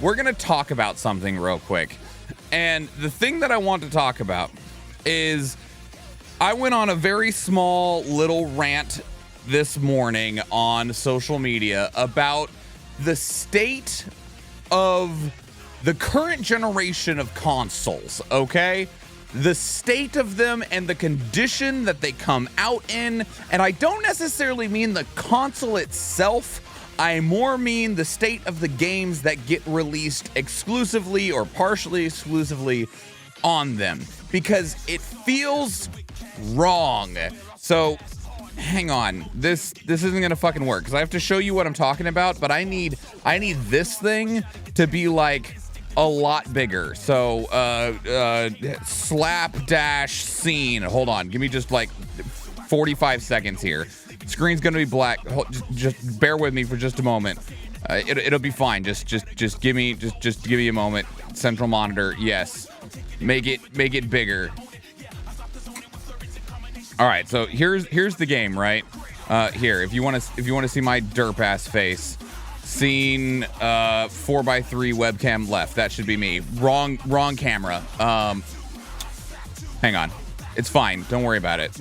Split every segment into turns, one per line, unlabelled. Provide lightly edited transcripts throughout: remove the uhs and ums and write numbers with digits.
we're gonna talk about something real quick. And the thing that I want to talk about is I went on a very small little rant this morning on social media about the state of the current generation of consoles, okay? The state of them and the condition that they come out in. And I don't necessarily mean the console itself. I more mean the state of the games that get released exclusively or partially exclusively on them, because it feels wrong. So hang on, this isn't gonna fucking work, because I have to show you what I'm talking about, but I need this thing to be like a lot bigger. So slap scene, hold on, give me just like 45 seconds here. Screen's gonna be black. Just bear with me for just a moment. It'll be fine. Just give me a moment. Central monitor, yes. Make it bigger. All right, so here's the game, right? Here, if you want to see my derp ass face, scene 4x3 webcam left. That should be me. Wrong camera. Hang on, it's fine. Don't worry about it.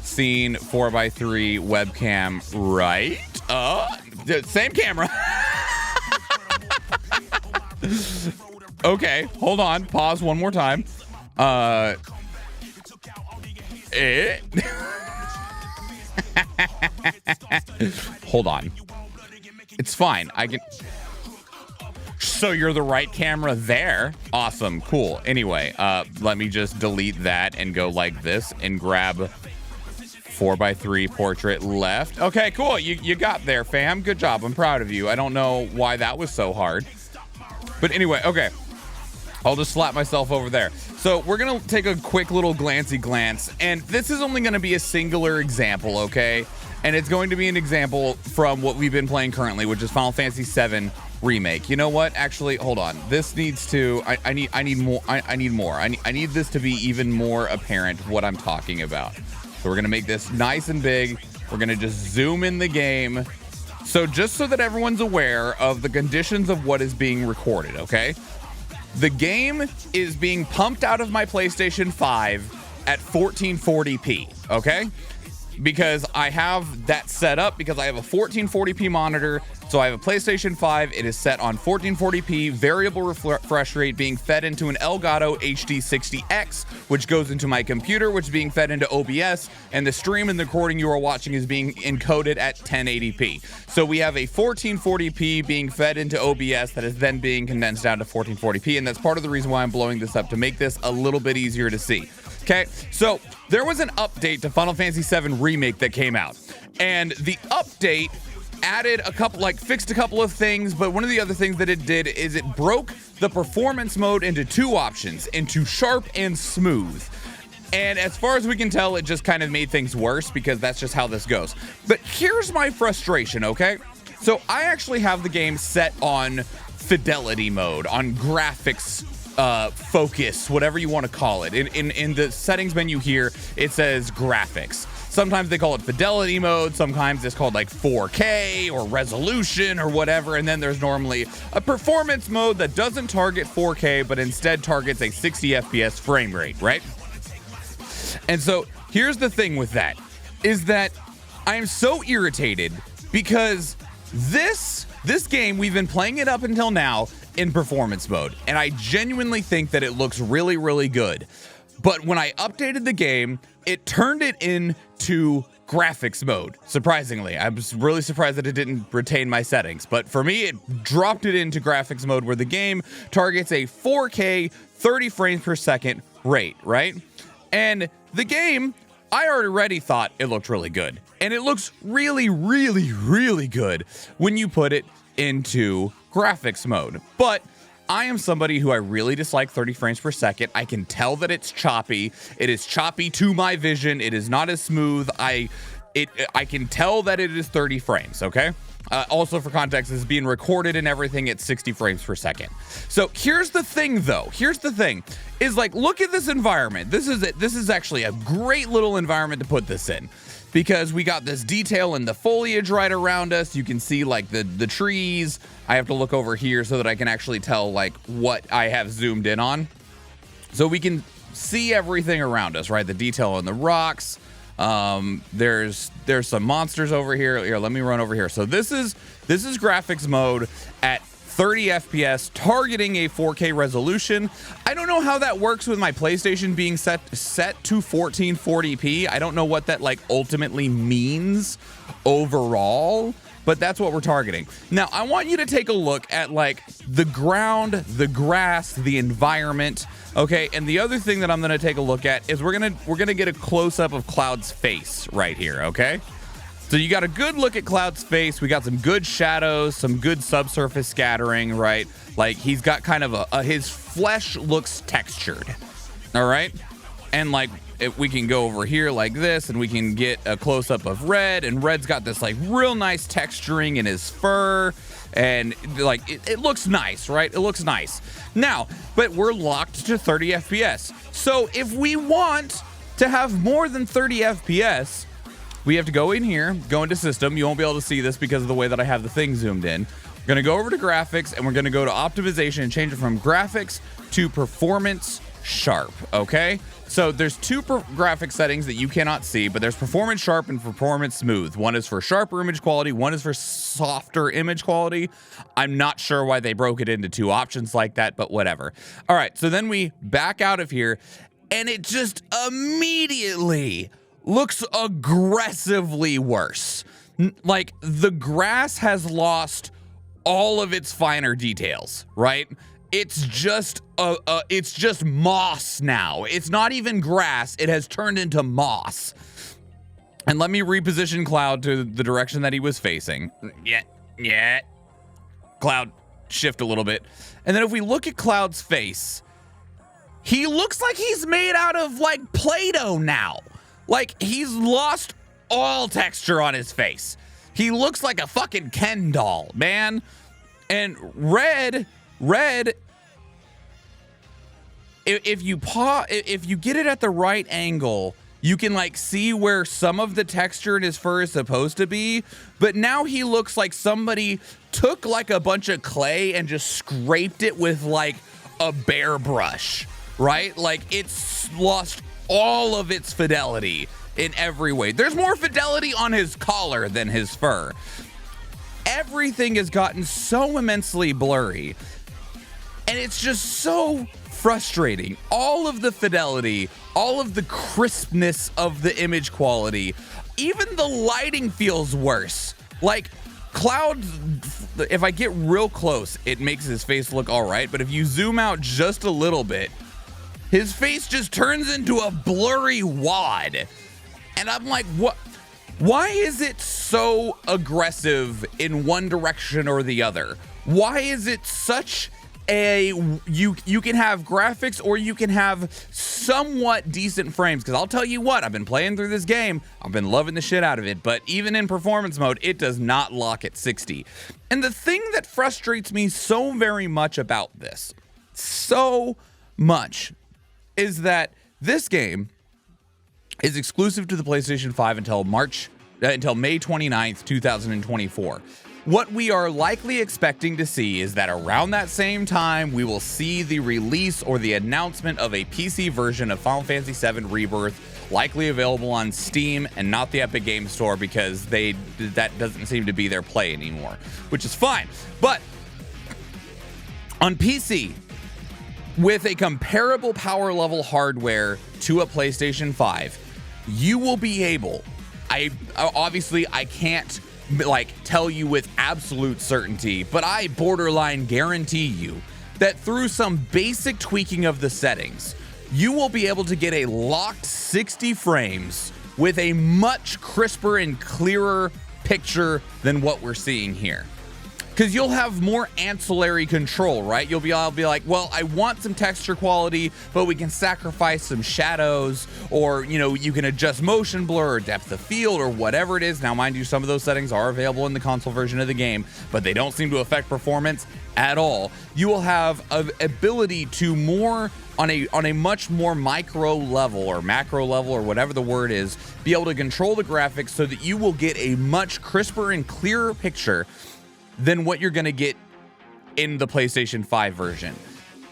Scene 4x3 webcam right. Same camera. Okay, hold on. Pause one more time. Hold on. It's fine. I can. So you're the right camera there. Awesome. Cool. Anyway, let me just delete that and go like this and grab 4x3 portrait left. Okay, cool. You got there, fam. Good job. I'm proud of you. I don't know why that was so hard. But anyway, okay. I'll just slap myself over there. So we're going to take a quick little glancey glance. And this is only going to be a singular example, okay? And it's going to be an example from what we've been playing currently, which is Final Fantasy VII Remake. You know what? Actually, hold on. This needs to... I need more. I need this to be even more apparent what I'm talking about. So we're going to make this nice and big. We're going to just zoom in the game. So just so that everyone's aware of the conditions of what is being recorded, okay? The game is being pumped out of my PlayStation 5 at 1440p, okay? Because I have that set up because I have a 1440p monitor. So I have a PlayStation 5. It is set on 1440p, variable refresh rate being fed into an Elgato HD60X, which goes into my computer, which is being fed into OBS, and the stream and the recording you are watching is being encoded at 1080p. So we have a 1440p being fed into OBS that is then being condensed down to 1440p, and that's part of the reason why I'm blowing this up, to make this a little bit easier to see. Okay, so there was an update to Final Fantasy VII Remake that came out, and the update added a couple, fixed a couple of things, but one of the other things that it did is it broke the performance mode into two options, into sharp and smooth. And as far as we can tell, it just kind of made things worse, because that's just how this goes. But here's my frustration, okay? So I actually have the game set on fidelity mode, on graphics focus, whatever you want to call it. In the settings menu here, it says graphics. Sometimes they call it fidelity mode, sometimes it's called like 4K or resolution or whatever, and then there's normally a performance mode that doesn't target 4K but instead targets a 60 FPS frame rate, right? And so here's the thing with that, is that I am so irritated because this game, we've been playing it up until now in performance mode, and I genuinely think that it looks really, really good. But when I updated the game, it turned it into graphics mode. Surprisingly, I was really surprised that it didn't retain my settings. But for me, it dropped it into graphics mode, where the game targets a 4K 30 frames per second rate, right? And the game, I already thought it looked really good. And it looks really, really, really good when you put it into graphics mode. But I am somebody who I really dislike 30 frames per second. I can tell that it's choppy. It is choppy to my vision. It is not as smooth. I can tell that it is 30 frames, okay? Also, for context, this is being recorded and everything at 60 frames per second. So here's the thing, though. Here's the thing, is like, look at this environment. This is actually a great little environment to put this in. because we got this detail in the foliage right around us. You can see like the trees. I have to look over here so that I can actually tell like what I have zoomed in on. So we can see everything around us, right? The detail on the rocks. There's some monsters over here. Here, let me run over here. So this is graphics mode at 30 FPS, targeting a 4K resolution. I don't know how that works with my PlayStation being set to 1440p. I don't know what that like ultimately means overall, but that's what we're targeting. Now, I want you to take a look at like the ground, the grass, the environment. Okay, and the other thing that I'm gonna take a look at is we're gonna get a close-up of Cloud's face right here, okay? So you got a good look at Cloud's face. We got some good shadows, some good subsurface scattering, right? Like he's got kind of his flesh looks textured, all right? And like we can go over here like this and we can get a close-up of Red, and Red's got this like real nice texturing in his fur, and like it looks nice, right? It looks nice. Now, but we're locked to 30 FPS. So if we want to have more than 30 FPS, we have to go in here, go into system. You won't be able to see this because of the way that I have the thing zoomed in. We're gonna go over to graphics and we're gonna go to optimization and change it from graphics to performance sharp, okay? So there's two graphic settings that you cannot see, but there's performance sharp and performance smooth. One is for sharper image quality, one is for softer image quality. I'm not sure why they broke it into two options like that, but whatever. All right, so then we back out of here and it just immediately looks aggressively worse. Like the grass has lost all of its finer details, right? It's just moss now. It's not even grass. It has turned into moss. And let me reposition Cloud to the direction that he was facing. Yeah. Cloud, shift a little bit. And then if we look at Cloud's face, he looks like he's made out of like Play-Doh now. Like he's lost all texture on his face. He looks like a fucking Ken doll, man. And Red, if you get it at the right angle, you can like see where some of the texture in his fur is supposed to be, but now he looks like somebody took like a bunch of clay and just scraped it with like a bear brush, right? Like it's lost all of its fidelity in every way. There's more fidelity on his collar than his fur. Everything has gotten so immensely blurry, and it's just so frustrating. All of the fidelity, all of the crispness of the image quality, even the lighting feels worse. Like Cloud, if I get real close, it makes his face look all right, but if you zoom out just a little bit, his face just turns into a blurry wad. And I'm like, what? Why is it so aggressive in one direction or the other? Why is it such a, you can have graphics or you can have somewhat decent frames? Because I'll tell you what, I've been playing through this game. I've been loving the shit out of it. But even in performance mode, it does not lock at 60. And the thing that frustrates me so very much about this, so much, is that this game is exclusive to the PlayStation 5 until May 29th, 2024. What we are likely expecting to see is that around that same time, we will see the release or the announcement of a PC version of Final Fantasy VII Rebirth, likely available on Steam and not the Epic Games Store, because that doesn't seem to be their play anymore, which is fine. But on PC, with a comparable power level hardware to a PlayStation 5, you will be able, obviously I can't like tell you with absolute certainty, but I borderline guarantee you that through some basic tweaking of the settings, you will be able to get a locked 60 frames with a much crisper and clearer picture than what we're seeing here. Because you'll have more ancillary control, right? You'll be like, well, I want some texture quality, but we can sacrifice some shadows, or, you know, you can adjust motion blur or depth of field or whatever it is. Now, mind you, some of those settings are available in the console version of the game, but they don't seem to affect performance at all. You will have an ability to more on a much more micro level or macro level or whatever the word is, be able to control the graphics so that you will get a much crisper and clearer picture than what you're going to get in the PlayStation 5 version.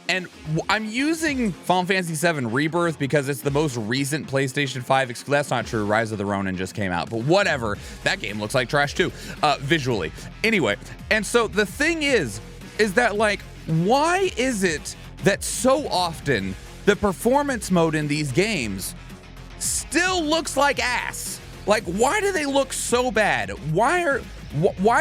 And I'm using Final Fantasy VII Rebirth because it's the most recent PlayStation 5 exclusive. That's not true. Rise of the Ronin just came out, but whatever. That game looks like trash too, visually. Anyway, and so the thing is that, like, why is it that so often the performance mode in these games still looks like ass? Like, why do they look so bad? Why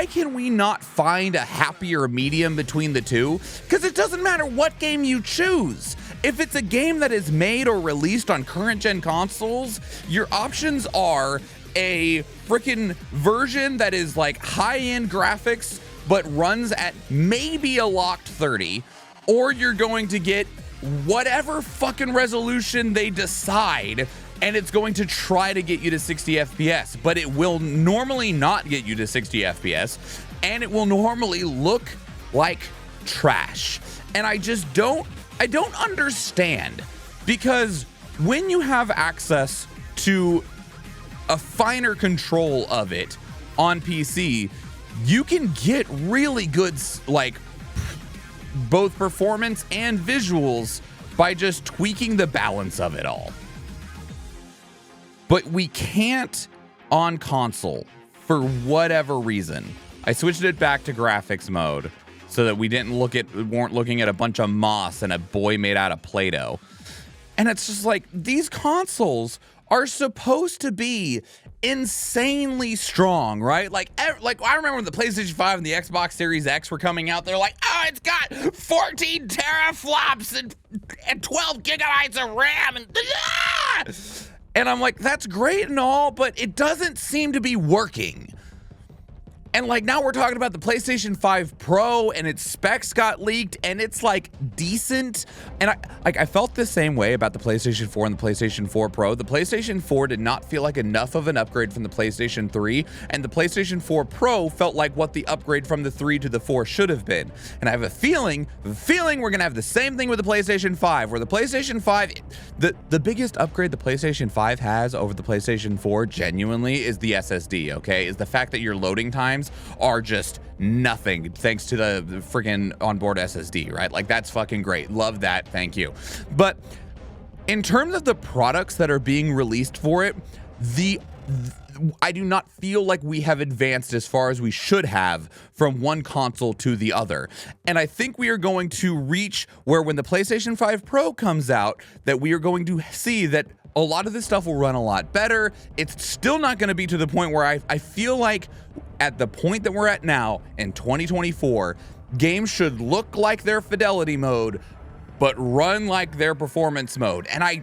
can we not find a happier medium between the two? Because it doesn't matter what game you choose. If it's a game that is made or released on current gen consoles, your options are a freaking version that is like high-end graphics but runs at maybe a locked 30, or you're going to get whatever fucking resolution they decide, and it's going to try to get you to 60 FPS, but it will normally not get you to 60 FPS, and it will normally look like trash. And I don't understand, because when you have access to a finer control of it on PC, you can get really good, like, both performance and visuals by just tweaking the balance of it all. But we can't on console for whatever reason. I switched it back to graphics mode so that we weren't looking at a bunch of moss and a boy made out of Play-Doh. And it's just like, these consoles are supposed to be insanely strong, right? Like I remember when the PlayStation 5 and the Xbox Series X were coming out, they're like, oh, it's got 14 teraflops and 12 gigabytes of RAM and I'm like, that's great and all, but it doesn't seem to be working. And like, now we're talking about the PlayStation 5 Pro and its specs got leaked and it's like decent. And I felt the same way about the PlayStation 4 and the PlayStation 4 Pro. The PlayStation 4 did not feel like enough of an upgrade from the PlayStation 3, and the PlayStation 4 Pro felt like what the upgrade from the 3 to the 4 should have been. And I have a feeling we're gonna have the same thing with the PlayStation 5, where the PlayStation 5, the biggest upgrade the PlayStation 5 has over the PlayStation 4 genuinely is the SSD, okay? Is the fact that your loading times are just nothing thanks to the freaking onboard SSD, right? Like, that's fucking great. Love that. Thank you. But in terms of the products that are being released for it, I do not feel like we have advanced as far as we should have from one console to the other. And I think we are going to reach where, when the PlayStation 5 Pro comes out, that we are going to see that a lot of this stuff will run a lot better. It's still not going to be to the point where I feel like at the point that we're at now in 2024, games should look like their fidelity mode, but run like their performance mode. And I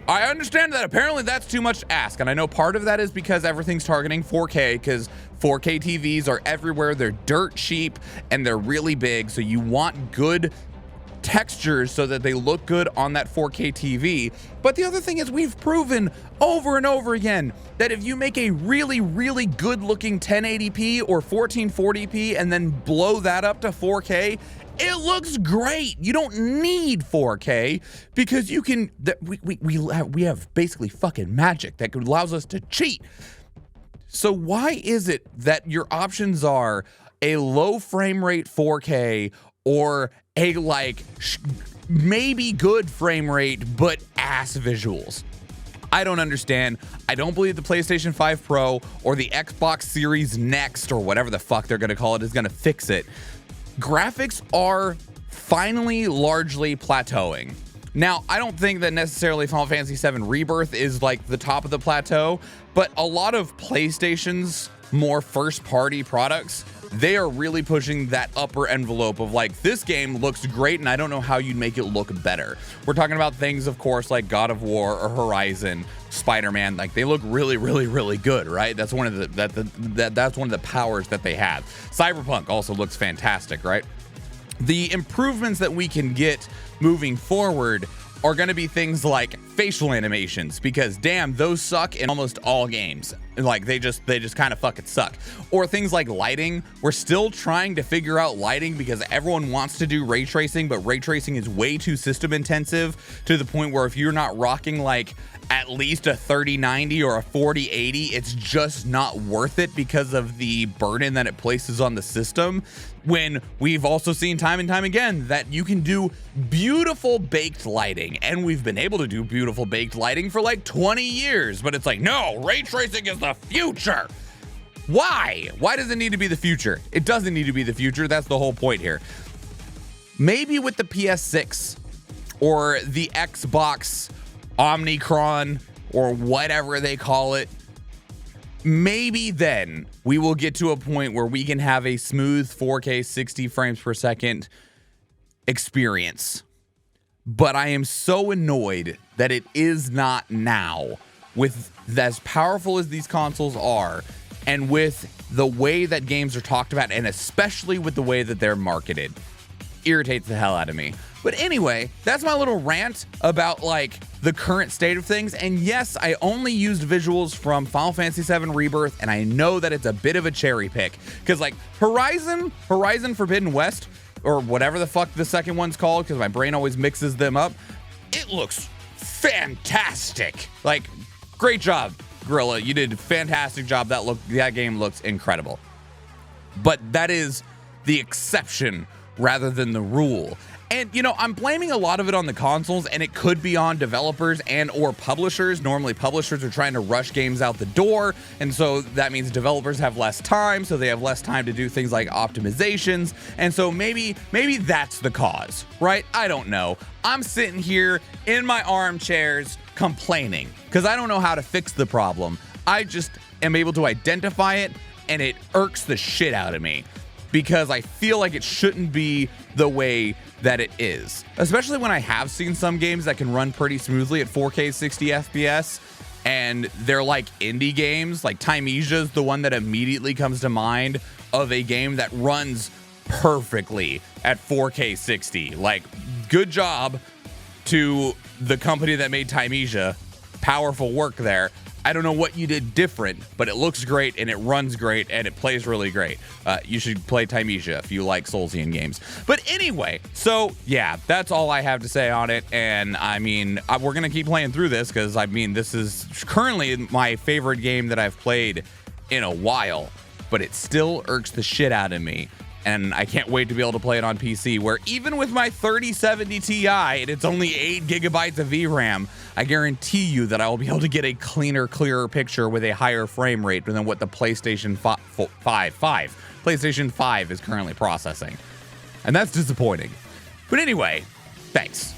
understand that apparently that's too much to ask. And I know part of that is because everything's targeting 4K, because 4K TVs are everywhere. They're dirt cheap and they're really big. So you want good textures so that they look good on that 4K TV. But the other thing is, we've proven over and over again that if you make a really, really good looking 1080p or 1440p and then blow that up to 4K, it looks great. You don't need 4K because you can, we have basically fucking magic that allows us to cheat. So why is it that your options are a low frame rate 4K or a maybe good frame rate but ass visuals? I don't understand. I don't believe the PlayStation 5 Pro or the Xbox Series Next or whatever the fuck they're gonna call it is gonna fix it. Graphics are finally largely plateauing. Now, I don't think that necessarily Final Fantasy VII Rebirth is like the top of the plateau, but a lot of PlayStation's more first-party products, they are really pushing that upper envelope of like, this game looks great and I don't know how you'd make it look better. We're talking about things, of course, like God of War or Horizon, Spider-Man. Like, they look really, really, really good, right? That's one of that's one of the powers that they have. Cyberpunk also looks fantastic, right? The improvements that we can get moving forward are going to be things like facial animations, because damn, those suck in almost all games. Like they just kind of fucking suck. Or things like lighting. We're still trying to figure out lighting because everyone wants to do ray tracing, but ray tracing is way too system intensive to the point where if you're not rocking like at least a 3090 or a 4080, it's just not worth it because of the burden that it places on the system. When we've also seen time and time again that you can do beautiful baked lighting, and we've been able to do beautiful baked lighting for like 20 years, but it's like, no, ray tracing is the future. Why? Why does it need to be the future? It doesn't need to be the future. That's the whole point here. Maybe with the PS6 or the Xbox Omnicron or whatever they call it, maybe then we will get to a point where we can have a smooth 4K 60 frames per second experience. But I am so annoyed that it is not now, with as powerful as these consoles are, and with the way that games are talked about, and especially with the way that they're marketed. Irritates the hell out of me. But anyway, that's my little rant about like the current state of things. And yes, I only used visuals from Final Fantasy VII Rebirth, and I know that it's a bit of a cherry pick because like Horizon Forbidden West, or whatever the fuck the second one's called, because my brain always mixes them up. It looks fantastic. Like, great job, Guerrilla. You did a fantastic job. That game looks incredible. But that is the exception rather than the rule. And, you know, I'm blaming a lot of it on the consoles, and it could be on developers and or publishers. Normally, publishers are trying to rush games out the door, and so that means developers have less time, so they have less time to do things like optimizations, and so maybe that's the cause, right? I don't know. I'm sitting here in my armchairs complaining because I don't know how to fix the problem. I just am able to identify it, and it irks the shit out of me because I feel like it shouldn't be the way that it is, especially when I have seen some games that can run pretty smoothly at 4K 60 FPS, and they're like indie games. Like Timesia is the one that immediately comes to mind of a game that runs perfectly at 4K 60. Like, good job to the company that made Timesia. Powerful work there. I don't know what you did different, but it looks great and it runs great and it plays really great. You should play Timesia if you like Soulsian games. But anyway, so yeah, that's all I have to say on it. And I mean, we're going to keep playing through this because I mean, this is currently my favorite game that I've played in a while, but it still irks the shit out of me. And I can't wait to be able to play it on PC, where even with my 3070 Ti and it's only 8 gigabytes of VRAM, I guarantee you that I will be able to get a clearer picture with a higher frame rate than what the PlayStation 5 is currently processing. And that's disappointing. But anyway, thanks.